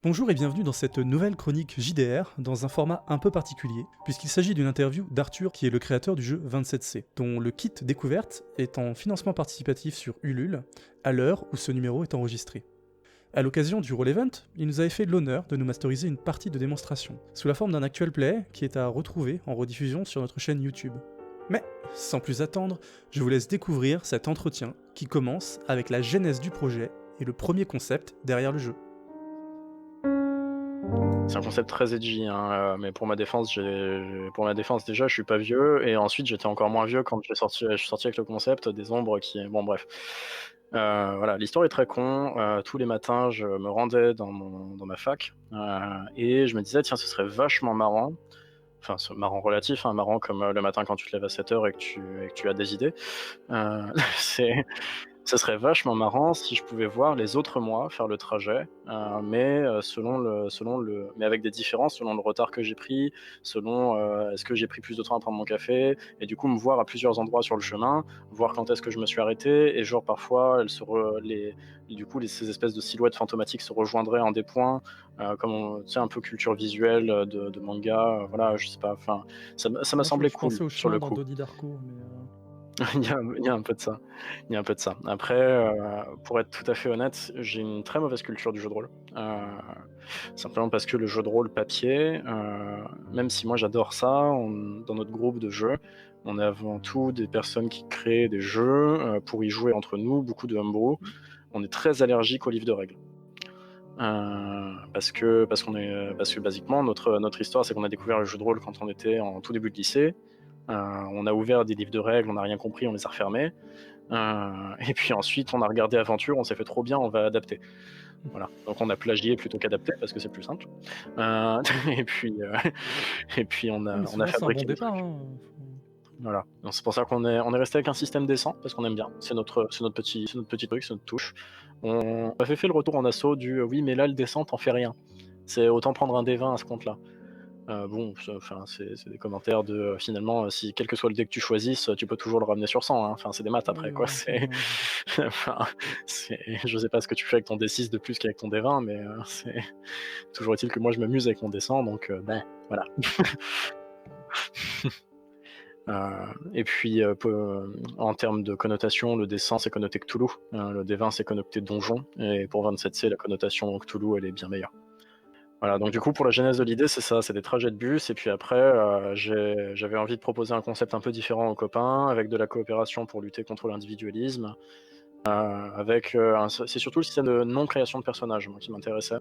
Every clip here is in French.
Bonjour et bienvenue dans cette nouvelle chronique JDR, dans un format un peu particulier, puisqu'il s'agit d'une interview d'Arthur qui est le créateur du jeu 27C, dont le kit découverte est en financement participatif sur Ulule, à l'heure où ce numéro est enregistré. À l'occasion du Roll Event, il nous avait fait l'honneur de nous masteriser une partie de démonstration, sous la forme d'un actual play qui est à retrouver en rediffusion sur notre chaîne YouTube. Mais, sans plus attendre, je vous laisse découvrir cet entretien qui commence avec la genèse du projet et le premier concept derrière le jeu. C'est un concept très edgy, hein, mais pour ma défense, déjà, je suis pas vieux, et ensuite j'étais encore moins vieux quand je suis sorti avec le concept des ombres qui... Bon bref. Voilà, l'histoire est très con. Tous les matins, je me rendais dans ma fac, et je me disais, tiens, ce serait vachement marrant. Enfin, c'est marrant relatif, hein, marrant comme le matin quand tu te lèves à 7h et que tu as des idées. C'est... Ça serait vachement marrant si je pouvais voir les autres mois faire le trajet, mais mais avec des différences selon le retard que j'ai pris, selon est-ce que j'ai pris plus de temps à prendre mon café, et du coup me voir à plusieurs endroits sur le chemin, voir quand est-ce que je me suis arrêté, et genre parfois ces espèces de silhouettes fantomatiques se rejoindraient en des points, tu sais, un peu culture visuelle de manga, voilà, je sais pas, enfin ça m'a Moi, semblé je cool pensais au sur le chemin dans coup. Donnie Darko, mais... Il y a un peu de ça. Il y a un peu de ça. Après, pour être tout à fait honnête, j'ai une très mauvaise culture du jeu de rôle. Simplement parce que le jeu de rôle papier, même si moi j'adore ça, dans notre groupe de jeux, on est avant tout des personnes qui créent des jeux pour y jouer entre nous, beaucoup de homebrew. On est très allergique aux livres de règles. Parce que basiquement notre histoire, c'est qu'on a découvert le jeu de rôle quand on était en tout début de lycée. On a ouvert des livres de règles, on n'a rien compris, on les a refermés. Et puis ensuite, on a regardé Aventure, on s'est fait trop bien, on va adapter. Voilà. Donc on a plagié plutôt qu'adapté parce que c'est plus simple. Euh, et puis, euh, et puis mais on a souvent, c'est un bon fabriqué des départ. trucs. Hein. Voilà. Donc c'est pour ça qu'on est resté avec un système décent parce qu'on aime bien. C'est notre petit truc, c'est notre touche. On a fait le retour en assaut du oui, mais là le décent, t'en fais rien. C'est autant prendre un D20 à ce compte-là. Bon, c'est des commentaires de finalement, si quel que soit le dé que tu choisisses, tu peux toujours le ramener sur 100, hein. Enfin, c'est des maths après, quoi. C'est, enfin, je sais pas ce que tu fais avec ton D6 de plus qu'avec ton D20, mais c'est toujours est-il que moi je m'amuse avec mon D100, donc ben voilà. Et puis en termes de connotation, le D100 c'est connoté Cthulhu, le D20 c'est connoté donjon, et pour 27C la connotation Cthulhu elle est bien meilleure. Voilà, donc du coup, pour la genèse de l'idée, c'est ça, c'est des trajets de bus, et puis après, j'avais envie de proposer un concept un peu différent aux copains, avec de la coopération pour lutter contre l'individualisme, c'est surtout le système de non-création de personnages, moi, qui m'intéressait,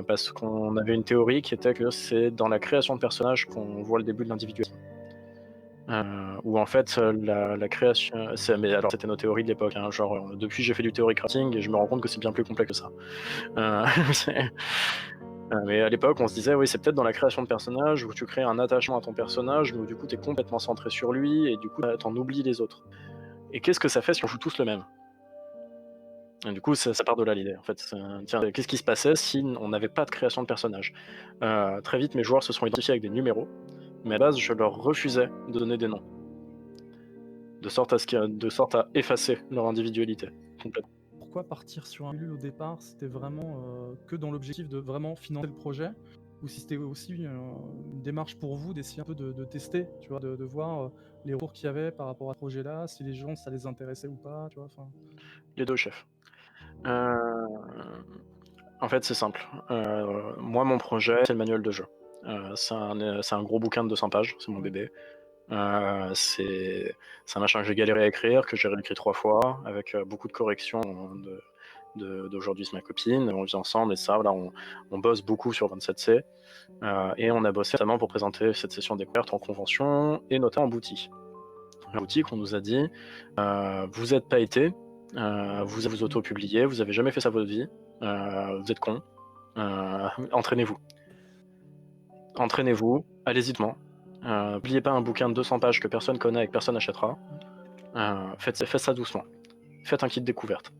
parce qu'on avait une théorie qui était que c'est dans la création de personnages qu'on voit le début de l'individualisme. Où en fait, la création... Mais alors, c'était nos théories de l'époque, hein, genre, depuis j'ai fait du théorie crafting, et je me rends compte que c'est bien plus complexe que ça. Mais à l'époque, on se disait, oui, c'est peut-être dans la création de personnages où tu crées un attachement à ton personnage, mais où du coup, tu es complètement centré sur lui et du coup, t'en oublies les autres. Et qu'est-ce que ça fait si on joue tous le même? Et du coup, ça part de là l'idée. En fait, tiens, qu'est-ce qui se passait si on n'avait pas de création de personnage? Très vite, mes joueurs se sont identifiés avec des numéros, mais à la base, je leur refusais de donner des noms, de sorte à effacer leur individualité complètement. Pourquoi partir sur un Ulule au départ? C'était vraiment que dans l'objectif de vraiment financer le projet? Ou si c'était aussi une démarche pour vous d'essayer un peu de tester, tu vois, de voir les retours qu'il y avait par rapport à ce projet-là, si les gens, ça les intéressait ou pas, tu vois, enfin... Les deux chefs. En fait, c'est simple. Moi, mon projet, c'est le manuel de jeu. C'est un gros bouquin de 200 pages, c'est mon bébé. C'est un machin que j'ai galéré à écrire, que j'ai réécrit 3 fois, avec beaucoup de corrections d'aujourd'hui, c'est ma copine. On vit ensemble et ça, voilà, on bosse beaucoup sur 27C. Et on a bossé notamment pour présenter cette session découverte en convention et notamment en boutique. En boutique, on nous a dit vous n'êtes pas été, vous avez auto-publié, vous avez jamais fait ça votre vie, vous êtes con, entraînez-vous. Entraînez-vous, allez-y doucement. N'oubliez pas un bouquin de 200 pages que personne connaît et que personne n'achètera. Faites ça doucement. Faites un kit découverte.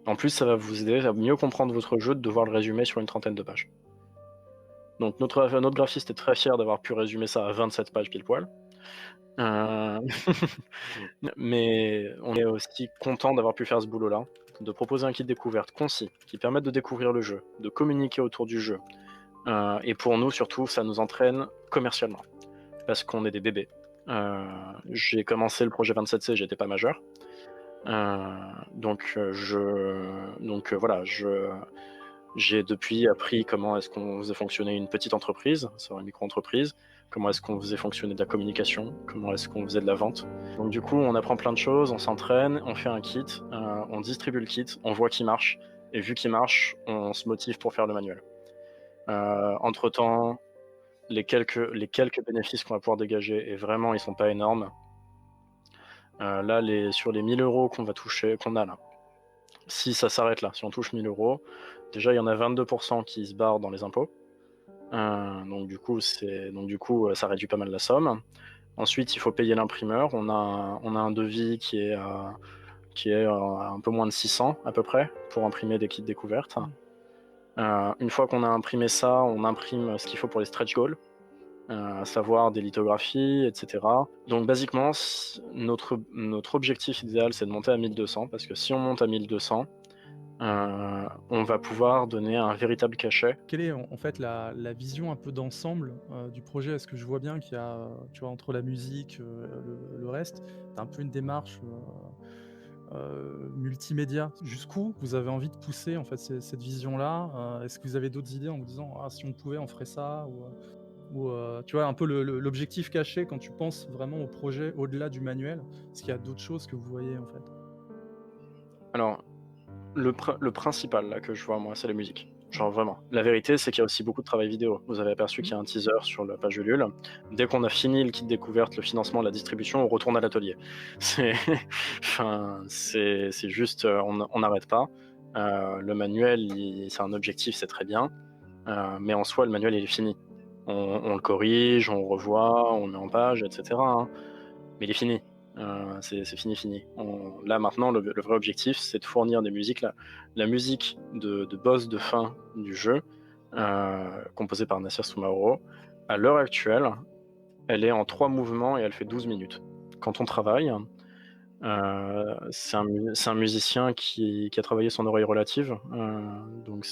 En plus, ça va vous aider à mieux comprendre votre jeu de devoir le résumer sur une trentaine de pages. Donc notre graphiste est très fier d'avoir pu résumer ça à 27 pages pile poil. Mais on est aussi content d'avoir pu faire ce boulot-là. de proposer un kit découverte concis qui permette de découvrir le jeu, de communiquer autour du jeu. Et pour nous, surtout, ça nous entraîne commercialement parce qu'on est des bébés. J'ai commencé le projet 27C, j'étais pas majeur. Donc voilà, j'ai depuis appris comment est-ce qu'on faisait fonctionner une petite entreprise, c'est une micro-entreprise, comment est-ce qu'on faisait fonctionner de la communication, comment est-ce qu'on faisait de la vente. Donc du coup, on apprend plein de choses, on s'entraîne, on fait un kit, on distribue le kit, on voit qu'il marche, et vu qu'il marche, on se motive pour faire le manuel. Entre-temps, les quelques bénéfices qu'on va pouvoir dégager, et vraiment, ils sont pas énormes. Là, sur les 1000 € qu'on va toucher, qu'on a là, si ça s'arrête là, si on touche 1000 €, déjà il y en a 22% qui se barrent dans les impôts. Donc du coup, ça réduit pas mal la somme. Ensuite, il faut payer l'imprimeur. On a un devis qui est un peu moins de 600 à peu près pour imprimer des kits découvertes. Une fois qu'on a imprimé ça, on imprime ce qu'il faut pour les stretch goals, à savoir des lithographies, etc. Donc basiquement, notre objectif idéal, c'est de monter à 1200, parce que si on monte à 1200, on va pouvoir donner un véritable cachet. Quelle est en fait la vision un peu d'ensemble du projet? Est-ce que je vois bien qu'il y a, tu vois, entre la musique, le reste, tu un peu une démarche multimédia. Jusqu'où vous avez envie de pousser en fait cette vision-là? Est-ce que vous avez d'autres idées en vous disant: «Ah, si on pouvait, on ferait ça» ou tu vois, un peu l'objectif caché quand tu penses vraiment au projet au-delà du manuel? Est-ce qu'il y a d'autres choses que vous voyez en fait? Alors, le principal là que je vois moi, c'est la musique. Genre vraiment. La vérité, c'est qu'il y a aussi beaucoup de travail vidéo. Vous avez aperçu qu'il y a un teaser sur la page Ulule. Dès qu'on a fini le kit découverte, le financement, la distribution, on retourne à l'atelier. C'est, enfin, c'est juste, on n'arrête pas. Le manuel, c'est un objectif, c'est très bien, mais en soi, le manuel, il est fini. On le corrige, on revoit, on met en page, etc., hein. Mais il est fini. C'est fini. Là maintenant, le vrai objectif, c'est de fournir des musiques. La musique de boss de fin du jeu, composée par Nasser Soumaoro, à l'heure actuelle, elle est en 3 mouvements et elle fait 12 minutes. Quand on travaille, c'est un musicien qui a travaillé son oreille relative, donc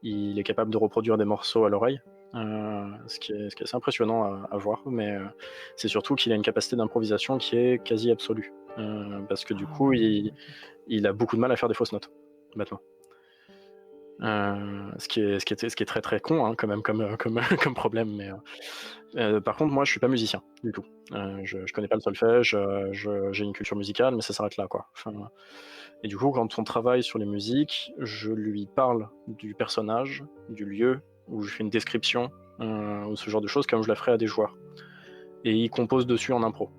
il est capable de reproduire des morceaux à l'oreille, ce qui est assez impressionnant à voir, mais c'est surtout qu'il a une capacité d'improvisation qui est quasi absolue, parce que du Ah coup, ouais, d'accord. il a beaucoup de mal à faire des fausses notes, maintenant. Ce qui est très très con, hein, quand même, comme problème, mais par contre, moi, je suis pas musicien du tout. Je connais pas le solfège, j'ai une culture musicale, mais ça s'arrête là, quoi. Enfin, et du coup, quand on travaille sur les musiques, je lui parle du personnage, du lieu, où je fais une description, ou ce genre de choses, comme je la ferais à des joueurs. Et il compose dessus en impro.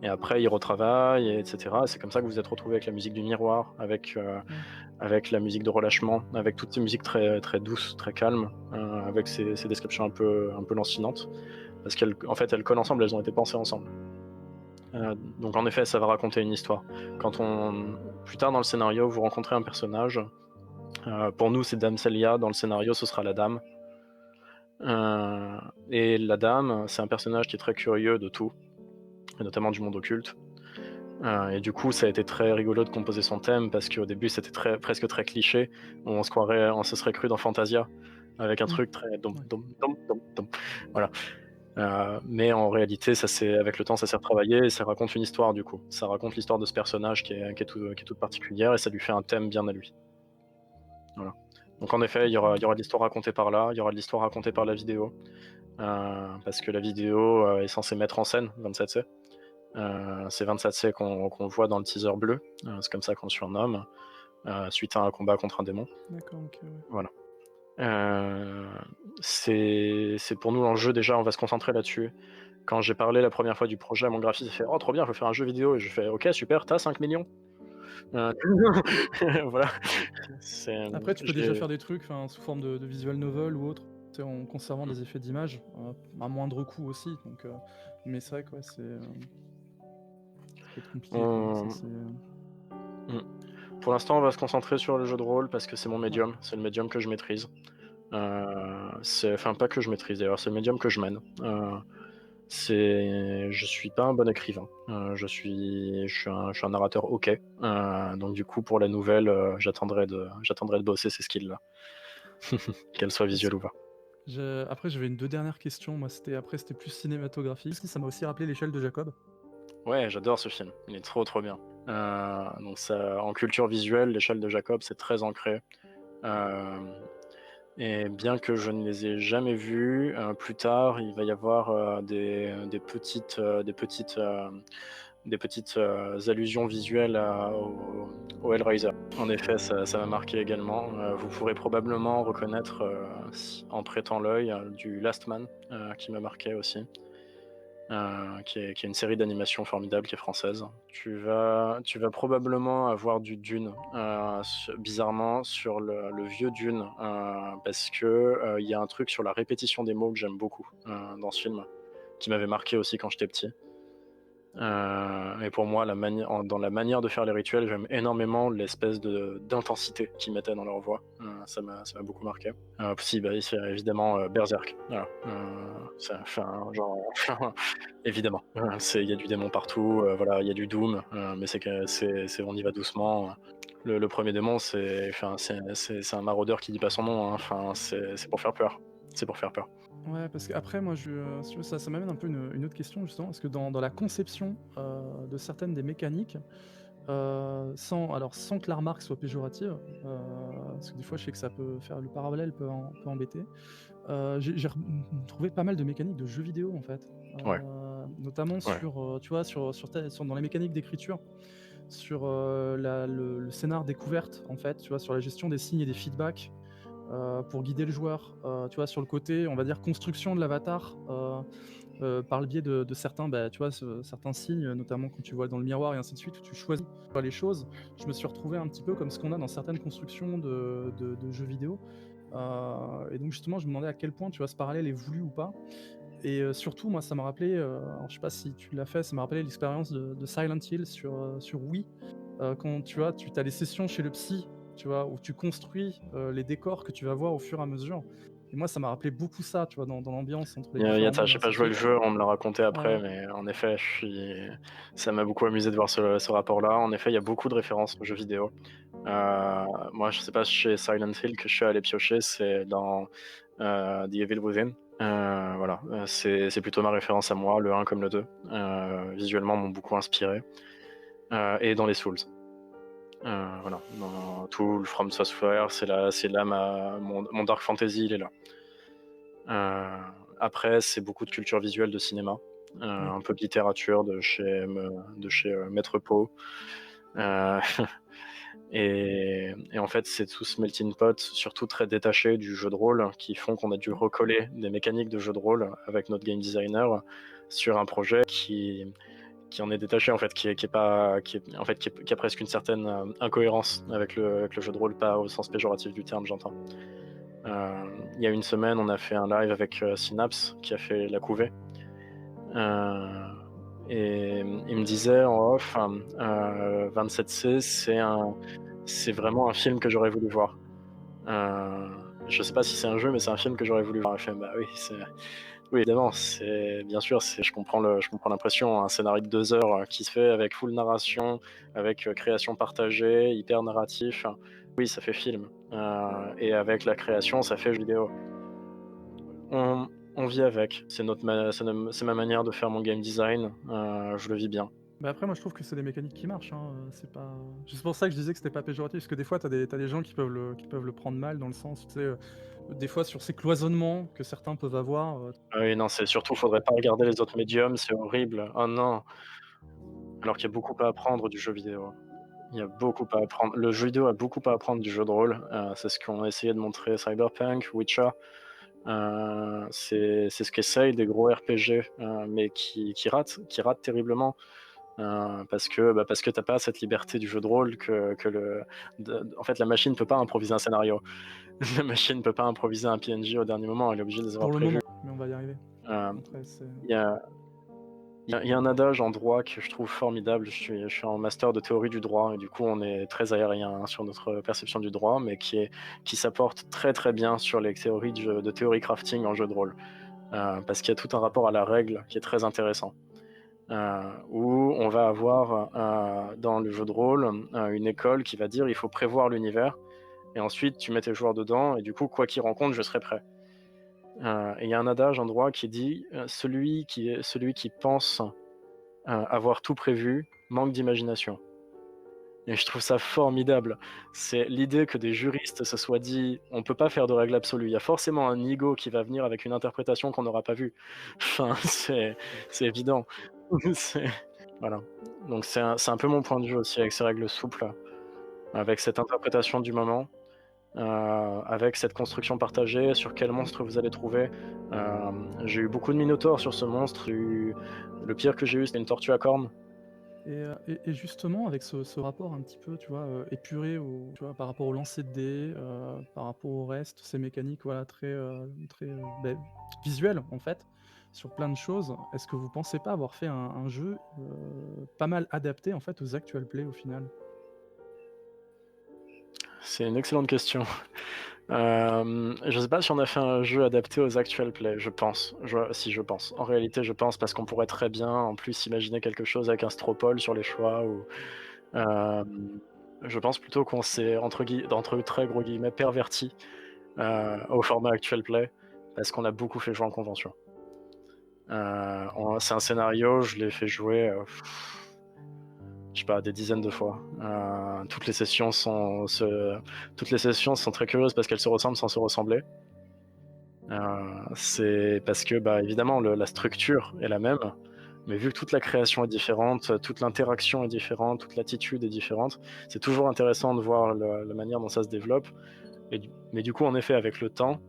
Et après, il retravaille, etc. C'est comme ça que vous êtes retrouvé avec la musique du miroir, Ouais. avec la musique de relâchement, avec toutes ces musiques très, très douces, très calmes, avec ces descriptions un peu lancinantes. Parce qu'en fait, elles collent ensemble, elles ont été pensées ensemble. Donc en effet, ça va raconter une histoire. Plus tard dans le scénario, vous rencontrez un personnage. Pour nous, c'est Dame Celia. Dans le scénario, ce sera la dame. Et la dame, c'est un personnage qui est très curieux de tout, et notamment du monde occulte. Et du coup, ça a été très rigolo de composer son thème parce qu'au début, c'était presque très cliché. On se serait cru dans Fantasia avec un Mmh. truc très Ouais. voilà. Mais en réalité, avec le temps, ça s'est retravaillé et ça raconte une histoire du coup. Ça raconte l'histoire de ce personnage qui est toute particulière et ça lui fait un thème bien à lui. Voilà. Donc en effet, OK. il y aura de l'histoire racontée par là, il y aura de l'histoire racontée par la vidéo, parce que la vidéo est censée mettre en scène 27C. C'est 27C qu'on voit dans le teaser bleu, c'est comme ça qu'on le surnomme, suite à un combat contre un démon. D'accord, OK, ouais. Voilà. C'est pour nous l'enjeu déjà, on va se concentrer là-dessus. Quand j'ai parlé la première fois du projet à mon graphiste, il fait: «Oh trop bien, je veux faire un jeu vidéo» et je fais: «OK super, t'as 5 millions?» Heu, voilà, c'est, Après, tu peux déjà j'ai faire des trucs, enfin, sous forme de visual novel ou autre, tu sais, en conservant des effets d'image, à moindre coût aussi, donc mais c'est vrai que ouais, ça peut être compliqué, quoi. Ça, on c'est, mmh. Pour l'instant, on va se concentrer sur le jeu de rôle parce que c'est mon ouais. médium, c'est le médium que je maîtrise. Enfin pas que je maîtrise d'ailleurs, c'est le médium que je mène. Je suis pas un bon écrivain. Je suis un narrateur OK. Donc du coup, pour la nouvelle, j'attendrai de bosser ces skills-là, qu'elles soient Est-ce visuelles ou pas. Après, j'avais une 2 dernières questions. Moi, c'était plus cinématographique. Ça m'a aussi rappelé l'échelle de Jacob. Ouais, j'adore ce film. Il est trop, trop bien. Donc ça, en culture visuelle, l'échelle de Jacob, c'est très ancré. Et bien que je ne les ai jamais vus, plus tard, il va y avoir des petites allusions visuelles au Hellraiser. En effet, ça m'a marqué également. Vous pourrez probablement reconnaître, en prêtant l'œil, du Last Man, qui m'a marqué aussi. Qui est une série d'animation formidable qui est française. Tu vas probablement avoir du Dune, bizarrement, sur le vieux Dune, parce que il y a un truc sur la répétition des mots que j'aime beaucoup dans ce film, qui m'avait marqué aussi quand j'étais petit. Et pour moi, dans la manière de faire les rituels, j'aime énormément l'espèce d'intensité qu'ils mettaient dans leur voix. Ça m'a beaucoup marqué. Si, bah, c'est évidemment Berserk. Voilà. Enfin, genre, évidemment. Il y a du démon partout, voilà, il y a du Doom, mais on y va doucement. Le premier démon, c'est un maraudeur qui dit pas son nom, hein. Enfin, c'est pour faire peur. C'est pour faire peur. Ouais, parce qu'après, moi, si tu veux, ça m'amène un peu une autre question, justement, parce que dans la conception de certaines des mécaniques, sans que la remarque soit péjorative, parce que des fois, je sais que ça peut faire le parallèle peut embêter. J'ai trouvé pas mal de mécaniques de jeux vidéo, en fait, Ouais, notamment ouais. tu vois, dans les mécaniques d'écriture, sur le scénar découverte, en fait, tu vois, sur la gestion des signes et des feedbacks. Pour guider le joueur, tu vois, sur le côté, on va dire, construction de l'avatar, par le biais de certains, bah, tu vois, certains signes, notamment quand tu vois dans le miroir et ainsi de suite, où tu choisis les choses. Je me suis retrouvé un petit peu comme ce qu'on a dans certaines constructions de jeux vidéo. Et donc justement, je me demandais à quel point, tu vois, ce parallèle est voulu ou pas. Et surtout, moi, ça m'a rappelé, alors je sais pas si tu l'as fait, ça m'a rappelé l'expérience de Silent Hill sur Wii. Quand tu vois, tu as les sessions chez le psy, tu vois, où tu construis les décors que tu vas voir au fur et à mesure. Et moi, ça m'a rappelé beaucoup ça, tu vois, dans l'ambiance entre les Il y a différents ça, mondes et j'ai ainsi pas de joué le suite. jeu, on me l'a raconté après, Ouais, mais en effet, ça m'a beaucoup amusé de voir ce rapport-là. En effet, il y a beaucoup de références aux jeux vidéo. Moi, je sais pas, chez Silent Hill que je suis allé piocher, c'est dans The Evil Within. Voilà, c'est plutôt ma référence à moi, le 1 comme le 2. Visuellement, m'ont beaucoup inspiré. Et dans les Souls. Voilà, dans tout le From Software, c'est là mon Dark Fantasy, il est là. Après, c'est beaucoup de culture visuelle de cinéma, oui. un peu de littérature de chez Maître Poe. Euh, et en fait, c'est tout ce melting pot, surtout très détaché du jeu de rôle, qui font qu'on a dû recoller des mécaniques de jeu de rôle avec notre game designer sur un projet qui en est détaché, en fait, qui a presque une certaine incohérence avec le jeu de rôle, pas au sens péjoratif du terme, j'entends. Il y a une semaine, on a fait un live avec Synapse qui a fait la couvée. Euh, et il me disait en off, 27C, c'est vraiment un film que j'aurais voulu voir. Je sais pas si c'est un jeu, mais c'est un film que j'aurais voulu voir. Il fait, bah oui, oui, évidemment, bien sûr, je comprends l'impression. Un scénario de 2 heures qui se fait avec full narration, avec création partagée, hyper narratif. Oui, ça fait film. Et avec la création, ça fait jeu vidéo. On vit avec. C'est ma manière de faire mon game design. Je le vis bien. Bah après, moi, je trouve que c'est des mécaniques qui marchent, hein. C'est pas. C'est pour ça que je disais que c'était pas péjoratif, parce que des fois, t'as des gens qui peuvent le prendre mal, dans le sens, tu sais, des fois, sur ces cloisonnements que certains peuvent avoir. Ah oui, non, c'est surtout, faudrait pas regarder les autres médiums, c'est horrible. Oh non. Alors qu'il y a beaucoup à apprendre du jeu vidéo. Il y a beaucoup à apprendre. Le jeu vidéo a beaucoup à apprendre du jeu de rôle. C'est ce qu'ont essayé de montrer Cyberpunk, Witcher. C'est ce qu'essayent des gros RPG, mais qui ratent terriblement. Parce que t'as pas cette liberté du jeu de rôle en fait, la machine peut pas improviser un scénario. La machine peut pas improviser un PNJ au dernier moment, elle est obligée de les avoir Pour le prévus. moment, mais on va y arriver. Euh, Après, c'est. Il y a, il y a un adage en droit que je trouve formidable. Je suis en master de théorie du droit et du coup on est très aérien, hein, sur notre perception du droit, mais qui s'apporte très très bien sur les théories de théorie crafting en jeu de rôle. parce qu'il y a tout un rapport à la règle qui est très intéressant. Où on va avoir dans le jeu de rôle une école qui va dire il faut prévoir l'univers, et ensuite tu mets tes joueurs dedans, et du coup, quoi qu'ils rencontrent, je serai prêt. Et il y a un adage en droit qui dit celui qui pense avoir tout prévu manque d'imagination. Et je trouve ça formidable. C'est l'idée que des juristes se soient dit on peut pas faire de règle absolue. Il y a forcément un ego qui va venir avec une interprétation qu'on n'aura pas vue. Enfin, c'est évident. C'est- Voilà. Donc c'est un peu mon point de vue aussi avec ces règles souples, avec cette interprétation du moment, avec cette construction partagée sur quel monstre vous allez trouver. J'ai eu beaucoup de minotaures sur ce monstre. Le pire que j'ai eu, c'était une tortue à cornes. Et justement, avec ce rapport un petit peu, tu vois, épuré tu vois, par rapport au lancer de dés, par rapport au reste, ces mécaniques, voilà, très visuelles, en fait, sur plein de choses, est-ce que vous pensez pas avoir fait un jeu pas mal adapté, en fait, aux actual play, au final? C'est une excellente question. Je sais pas si on a fait un jeu adapté aux actual play, je pense. Si, je pense. En réalité, je pense, parce qu'on pourrait très bien, en plus, imaginer quelque chose avec un stropole sur les choix, ou je pense plutôt qu'on s'est, entre très gros guillemets, perverti au format actual play, parce qu'on a beaucoup fait jouer en convention. C'est un scénario, je l'ai fait jouer, je sais pas, des dizaines de fois. Toutes les sessions sont très curieuses parce qu'elles se ressemblent sans se ressembler. C'est parce que, bah, évidemment, la structure est la même, mais vu que toute la création est différente, toute l'interaction est différente, toute l'attitude est différente, c'est toujours intéressant de voir la manière dont ça se développe. Mais du coup, en effet, avec le temps,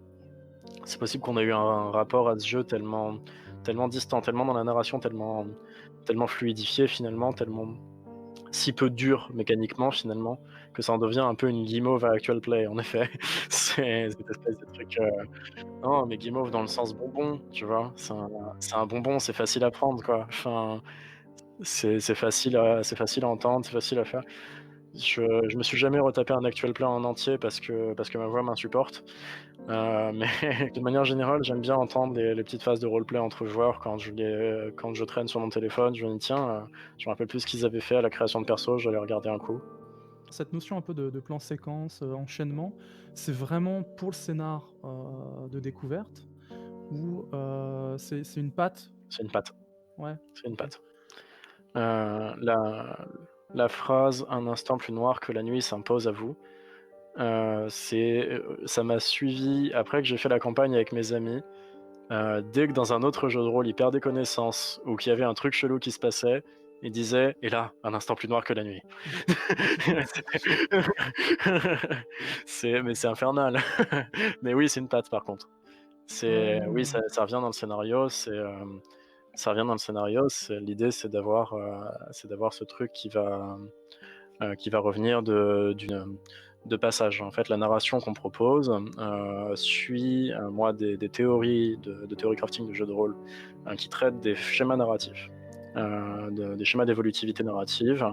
c'est possible qu'on ait eu un rapport à ce jeu tellement distant, tellement dans la narration, tellement fluidifié finalement, tellement si peu dur mécaniquement finalement, que ça en devient un peu une guimauve à actual play, en effet. C'est cette espèce de truc. Non, mais guimauve dans le sens bonbon, tu vois. C'est un bonbon, c'est facile à prendre, quoi. Enfin, c'est facile à entendre, c'est facile à faire. Je me suis jamais retapé un actual play en entier parce que ma voix m'insupporte. Mais de manière générale, j'aime bien entendre les petites phases de roleplay entre joueurs quand je traîne sur mon téléphone. Je me dis, tiens, je me rappelle plus ce qu'ils avaient fait à la création de perso, je vais aller regarder un coup. Cette notion un peu de plan séquence, enchaînement, c'est vraiment pour le scénar, de découverte ou c'est une patte? C'est une patte. Ouais, C'est une OK. patte. La phrase un instant plus noir que la nuit s'impose à vous, ça m'a suivi après que j'ai fait la campagne avec mes amis. Dès que dans un autre jeu de rôle, ils perdaient connaissance ou qu'il y avait un truc chelou qui se passait, ils disaient et là, un instant plus noir que la nuit. Mais c'est infernal. Mais oui, c'est une patte par contre. Oui, Ouais. ça revient dans le scénario, ça revient dans le scénario, l'idée c'est d'avoir ce truc qui va revenir de passage. En fait, la narration qu'on propose suit moi des théories de théorie crafting de jeux de rôle qui traitent des schémas narratifs, des schémas d'évolutivité narrative.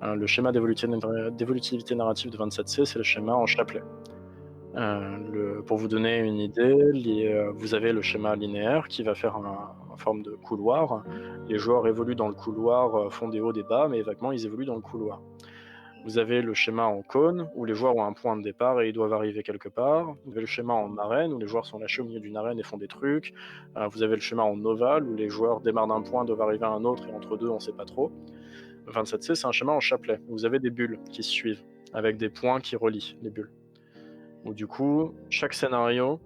Le schéma d'évolutivité narrative de 27C, c'est le schéma en chapelet. Pour vous donner une idée, vous avez le schéma linéaire qui va faire en forme de couloir. Les joueurs évoluent dans le couloir, font des hauts, des bas, mais vaguement ils évoluent dans le couloir. Vous avez le schéma en cône, où les joueurs ont un point de départ et ils doivent arriver quelque part. Vous avez le schéma en arène, où les joueurs sont lâchés au milieu d'une arène et font des trucs. Vous avez le schéma en ovale, où les joueurs démarrent d'un point, doivent arriver à un autre, et entre deux, on ne sait pas trop. 27C, c'est un schéma en chapelet, où vous avez des bulles qui se suivent, avec des points qui relient les bulles. Où du coup, chaque scénario,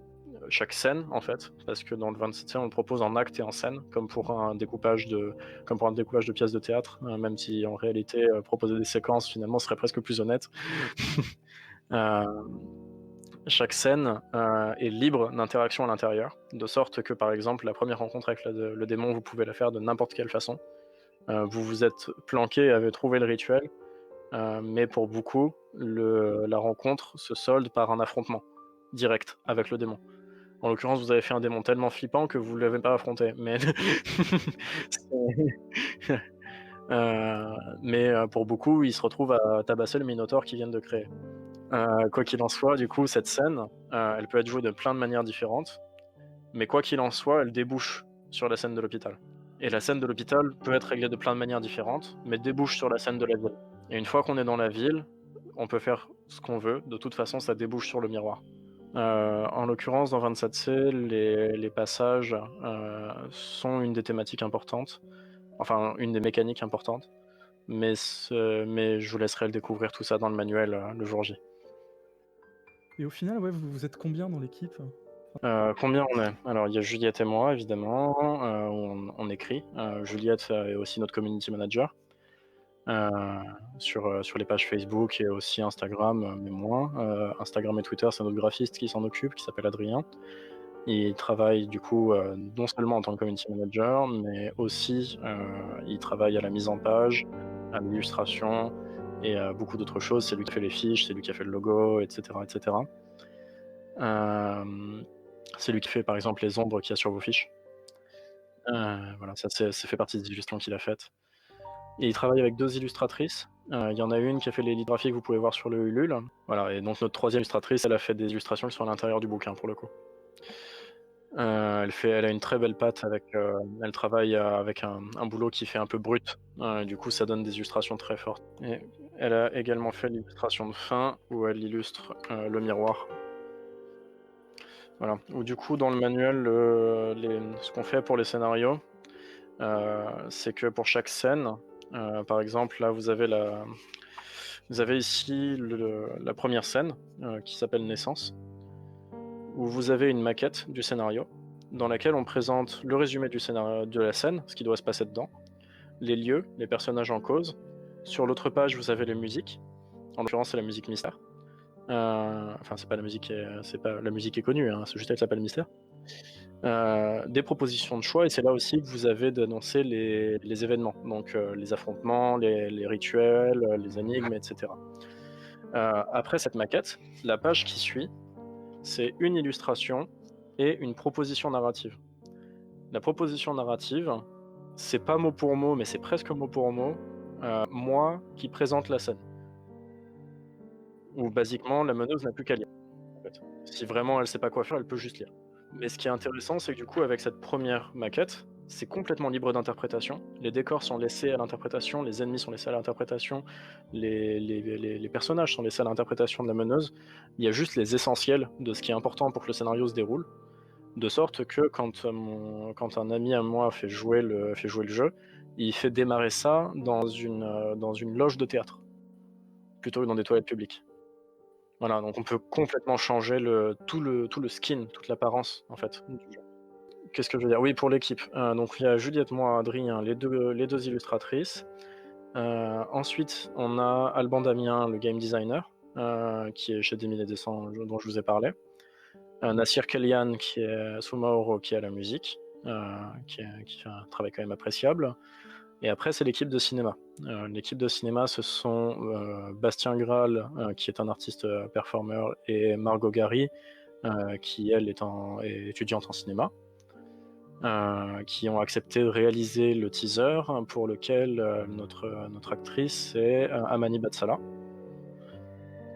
chaque scène en fait, parce que dans le 27e on le propose en acte et en scène, comme pour un découpage de pièces de théâtre, même si en réalité proposer des séquences finalement serait presque plus honnête. Euh, Chaque scène est libre d'interaction à l'intérieur, de sorte que par exemple la première rencontre avec le démon, vous pouvez la faire de n'importe quelle façon. Vous vous êtes planqué, avez trouvé le rituel, mais pour beaucoup, la rencontre se solde par un affrontement direct avec le démon. En l'occurrence, vous avez fait un démon tellement flippant que vous ne l'avez pas affronté. Mais pour beaucoup, ils se retrouvent à tabasser le Minotaure qu'ils viennent de créer. Quoi qu'il en soit, du coup, cette scène, elle peut être jouée de plein de manières différentes. Mais quoi qu'il en soit, elle débouche sur la scène de l'hôpital. Et la scène de l'hôpital peut être réglée de plein de manières différentes, mais débouche sur la scène de la ville. Et une fois qu'on est dans la ville, on peut faire ce qu'on veut. De toute façon, ça débouche sur le miroir. En l'occurrence, dans 27C, les passages sont une des thématiques importantes, enfin une des mécaniques importantes, mais je vous laisserai le découvrir tout ça dans le manuel le jour J. Et au final, ouais, vous êtes combien dans l'équipe? Combien on est? Alors il y a Juliette et moi évidemment, on écrit. Juliette est aussi notre community manager sur les pages Facebook et aussi Instagram, mais moins. Instagram et Twitter, c'est notre graphiste qui s'en occupe, qui s'appelle Adrien. Il travaille du coup non seulement en tant que community manager, mais aussi il travaille à la mise en page, à l'illustration et à beaucoup d'autres choses. C'est lui qui fait les fiches, c'est lui qui a fait le logo, etc. etc. C'est lui qui fait par exemple les ombres qu'il y a sur vos fiches. Voilà, ça fait partie des illustrations qu'il a faites. Et il travaille avec 2 illustratrices. Il y en a une qui a fait les lithographies que vous pouvez voir sur le Ulule. Voilà, et donc notre 3e illustratrice, elle a fait des illustrations qui sont à l'intérieur du bouquin pour le coup. Elle a une très belle patte elle travaille avec un boulot qui fait un peu brut. Du coup, ça donne des illustrations très fortes. Et elle a également fait l'illustration de fin où elle illustre le miroir. Voilà. Ou du coup, dans le manuel, ce qu'on fait pour les scénarios, c'est que pour chaque scène, par exemple, là, vous avez ici la première scène qui s'appelle Naissance, où vous avez une maquette du scénario dans laquelle on présente le résumé du scénario, de la scène, ce qui doit se passer dedans, les lieux, les personnages en cause. Sur l'autre page, vous avez les musiques. En l'occurrence, c'est la musique mystère. Enfin, c'est pas la musique est connue, hein, c'est juste qu'elle s'appelle mystère. Des propositions de choix, et c'est là aussi que vous avez d'annoncer les événements, donc les affrontements, les rituels, les énigmes, etc. Après cette maquette, la page qui suit, c'est une illustration et une proposition narrative. La proposition narrative, c'est pas mot pour mot, mais c'est presque mot pour mot, moi qui présente la scène. Où basiquement, la meneuse n'a plus qu'à lire, en fait. Si vraiment elle sait pas quoi faire, elle peut juste lire. Mais ce qui est intéressant, c'est que du coup, avec cette première maquette, c'est complètement libre d'interprétation. Les décors sont laissés à l'interprétation, les ennemis sont laissés à l'interprétation, les personnages sont laissés à l'interprétation de la meneuse. Il y a juste les essentiels de ce qui est important pour que le scénario se déroule. De sorte que quand un ami à moi fait jouer le jeu, il fait démarrer ça dans une loge de théâtre, plutôt que dans des toilettes publiques. Voilà, donc on peut complètement changer tout le skin, toute l'apparence en fait du jeu. Qu'est-ce que je veux dire? Oui, pour l'équipe. Donc il y a Juliette, moi, Adrien, les deux illustratrices. Ensuite, on a Alban Damien, le game designer, qui est chez Des Mille et des Cents, dont je vous ai parlé. Nassir Kellyan, qui est Sumaoro, qui est à la musique, qui fait un travail quand même appréciable. Et après, c'est l'équipe de cinéma. L'équipe de cinéma, ce sont Bastien Graal, qui est un artiste performeur, et Margot Gary, qui, elle, est étudiante en cinéma, qui ont accepté de réaliser le teaser pour lequel notre actrice est Amani Batsala.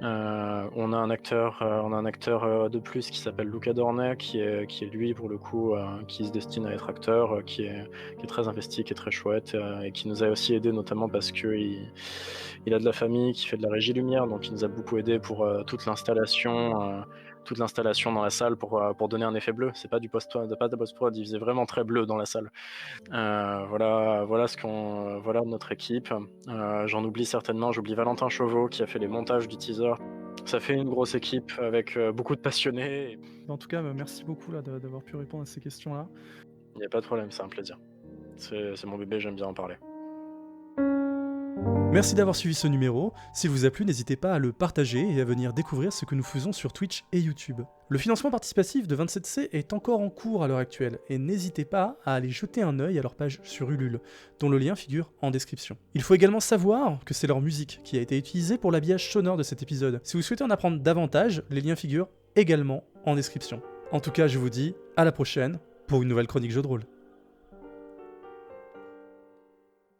On a un acteur de plus qui s'appelle Luca Dornet, qui est lui pour le coup qui se destine à être acteur, qui est très investi, qui est très chouette, et qui nous a aussi aidé notamment parce que il a de la famille qui fait de la régie lumière, donc il nous a beaucoup aidé pour toute l'installation dans la salle pour donner un effet bleu. C'est pas de post-prod, il faisait vraiment très bleu dans la salle. Voilà notre équipe. J'en oublie certainement, j'oublie Valentin Chauveau qui a fait les montages du teaser. Ça fait une grosse équipe avec beaucoup de passionnés. En tout cas, merci beaucoup là, d'avoir pu répondre à ces questions-là. Il n'y a pas de problème, c'est un plaisir. C'est mon bébé, j'aime bien en parler. Merci d'avoir suivi ce numéro. S'il vous a plu, n'hésitez pas à le partager et à venir découvrir ce que nous faisons sur Twitch et YouTube. Le financement participatif de 27C est encore en cours à l'heure actuelle, et n'hésitez pas à aller jeter un œil à leur page sur Ulule, dont le lien figure en description. Il faut également savoir que c'est leur musique qui a été utilisée pour l'habillage sonore de cet épisode. Si vous souhaitez en apprendre davantage, les liens figurent également en description. En tout cas, je vous dis à la prochaine pour une nouvelle chronique jeu de rôle.